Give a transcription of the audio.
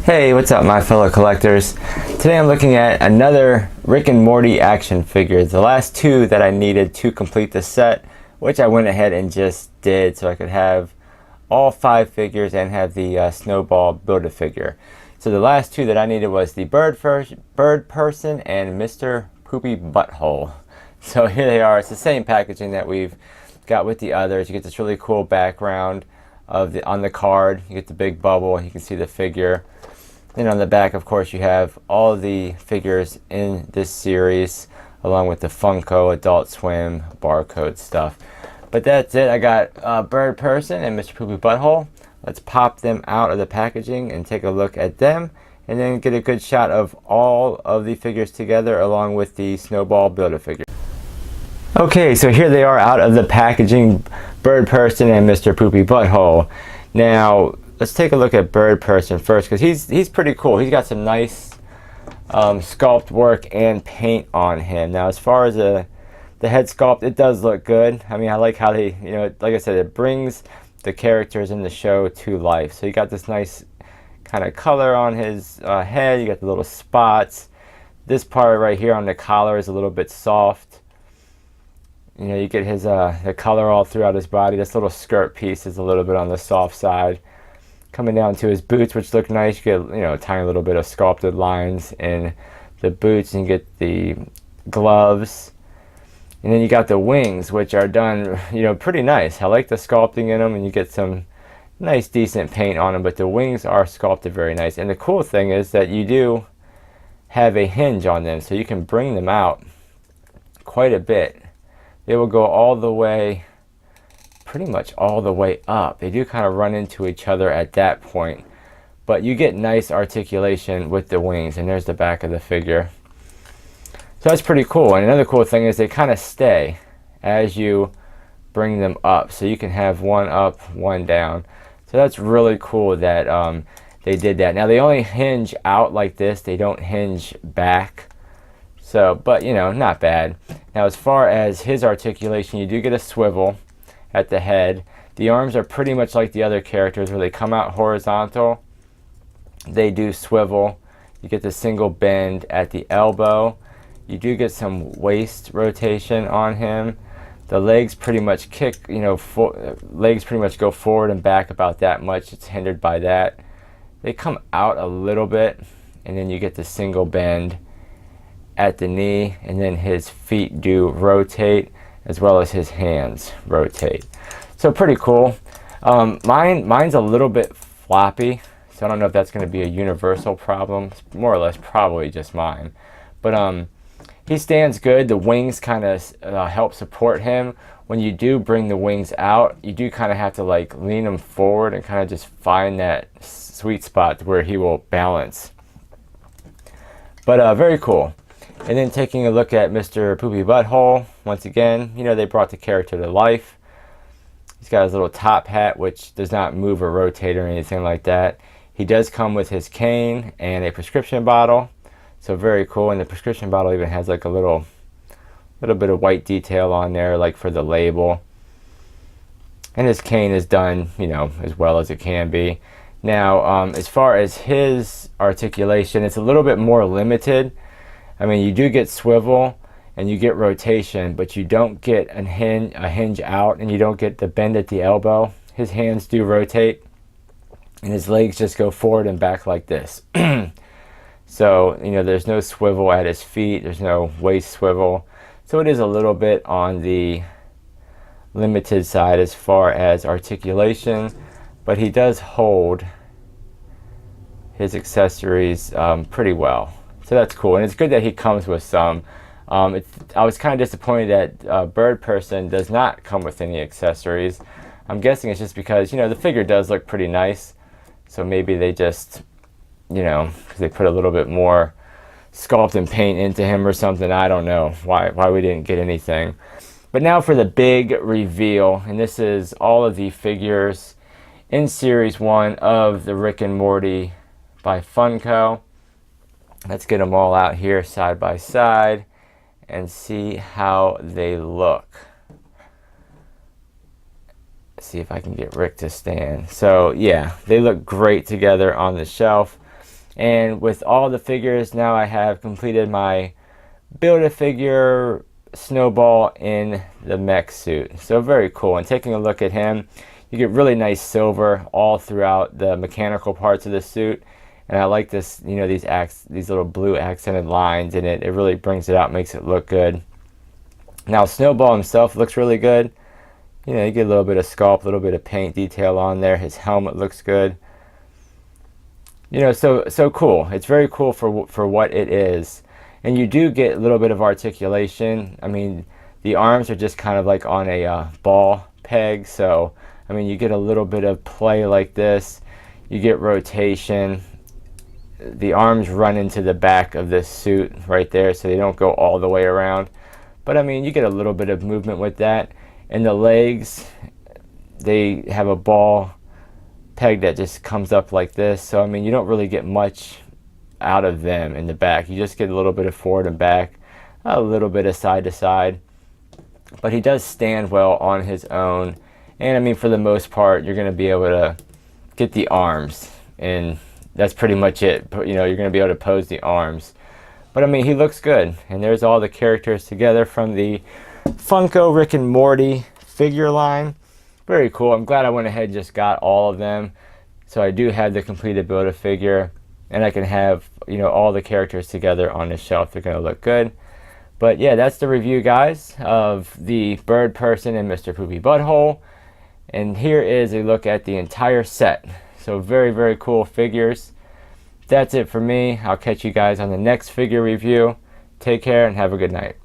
Hey, what's up my fellow collectors? Today I'm looking at another Rick and Morty action figure. The last two that I needed to complete the set, which I went ahead and just did so I could have all 5 figures and have the Snowball Build-A-Figure. So the last two that I needed was the Birdperson and Mr. Poopy Butthole. So here they are. It's the same packaging that we've got with the others. You get this really cool background on the card. You get the big bubble. You can see the figure. Then on the back, of course, you have all the figures in this series, along with the Funko, Adult Swim, barcode stuff. But that's it. I got Birdperson and Mr. Poopy Butthole. Let's pop them out of the packaging and take a look at them, and then get a good shot of all of the figures together, along with the Snowball Build-A-Figure. Okay, so here they are out of the packaging, Birdperson and Mr. Poopy Butthole. Now, let's take a look at Birdperson first, because he's pretty cool. He's got some nice sculpt work and paint on him. Now, as far as the head sculpt, it does look good. I mean, I like how they, like I said, it brings the characters in the show to life. So you got this nice kind of color on his head. You got the little spots. This part right here on the collar is a little bit soft. You get his the color all throughout his body. This little skirt piece is a little bit on the soft side. Coming down to his boots, which look nice. You get a tiny little bit of sculpted lines in the boots, and you get the gloves. And then you got the wings, which are done pretty nice. I like the sculpting in them, and you get some nice decent paint on them, but the wings are sculpted very nice. And the cool thing is that you do have a hinge on them, so you can bring them out quite a bit. They will go all the way, pretty much all the way up. They do kind of run into each other at that point, but you get nice articulation with the wings. And there's the back of the figure. So that's pretty cool. And another cool thing is they kind of stay as you bring them up, so you can have one up, one down. So that's really cool that they did that. Now they only hinge out like this, they don't hinge back. So, but not bad. Now as far as his articulation, you do get a swivel at the head. The arms are pretty much like the other characters, where they come out horizontal. They do swivel. You get the single bend at the elbow. You do get some waist rotation on him. The legs pretty much kick, legs pretty much go forward and back about that much. It's hindered by that. They come out a little bit, and then you get the single bend at the knee, and then his feet do rotate, as well as his hands rotate. So pretty cool. Mine's a little bit floppy, so I don't know if that's going to be a universal problem. It's more or less probably just mine. But he stands good. The wings kind of help support him. When you do bring the wings out, you do kind of have to lean him forward and kind of just find that sweet spot where he will balance. But very cool. And then taking a look at Mr. Poopy Butthole, once again, they brought the character to life. He's got his little top hat, which does not move or rotate or anything like that. He does come with his cane and a prescription bottle. So very cool. And the prescription bottle even has a little bit of white detail on there, for the label. And his cane is done, as well as it can be. Now, as far as his articulation, it's a little bit more limited. I mean, you do get swivel and you get rotation, but you don't get a hinge out, and you don't get the bend at the elbow. His hands do rotate, and his legs just go forward and back like this. So, there's no swivel at his feet. There's no waist swivel. So it is a little bit on the limited side as far as articulation, but he does hold his accessories pretty well. So that's cool, and it's good that he comes with some. I was kind of disappointed that Birdperson does not come with any accessories. I'm guessing it's just because, the figure does look pretty nice. So maybe they just, because they put a little bit more sculpt and paint into him or something. I don't know why we didn't get anything. But now for the big reveal, and this is all of the figures in Series 1 of the Rick and Morty by Funko. Let's get them all out here side by side and see how they look. See if I can get Rick to stand. So yeah, they look great together on the shelf. And with all the figures, now I have completed my Build-A-Figure Snowball in the mech suit. So very cool. And taking a look at him, you get really nice silver all throughout the mechanical parts of the suit. And I like this, you know, these little blue accented lines in it. It really brings it out, makes it look good. Now Snowball himself looks really good. You know, you get a little bit of sculpt, a little bit of paint detail on there. His helmet looks good. You know, so cool. It's very cool for what it is. And you do get a little bit of articulation. I mean, the arms are just kind of like on a ball peg. So, I mean, you get a little bit of play like this. You get rotation. The arms run into the back of this suit right there, so they don't go all the way around. But I mean, you get a little bit of movement with that. And the legs, they have a ball peg that just comes up like this. So I mean, you don't really get much out of them in the back. You just get a little bit of forward and back, a little bit of side to side. But he does stand well on his own. And I mean, for the most part, you're going to be able to get the arms, and that's pretty much it. You know, you're going to be able to pose the arms. But I mean, he looks good. And there's all the characters together from the Funko Rick and Morty figure line. Very cool. I'm glad I went ahead and just got all of them. So I do have the completed Build-A-Figure. And I can have, you know, all the characters together on the shelf. They're going to look good. But yeah, that's the review, guys, of the Birdperson and Mr. Poopy Butthole. And here is a look at the entire set. So very, very cool figures. That's it for me. I'll catch you guys on the next figure review. Take care and have a good night.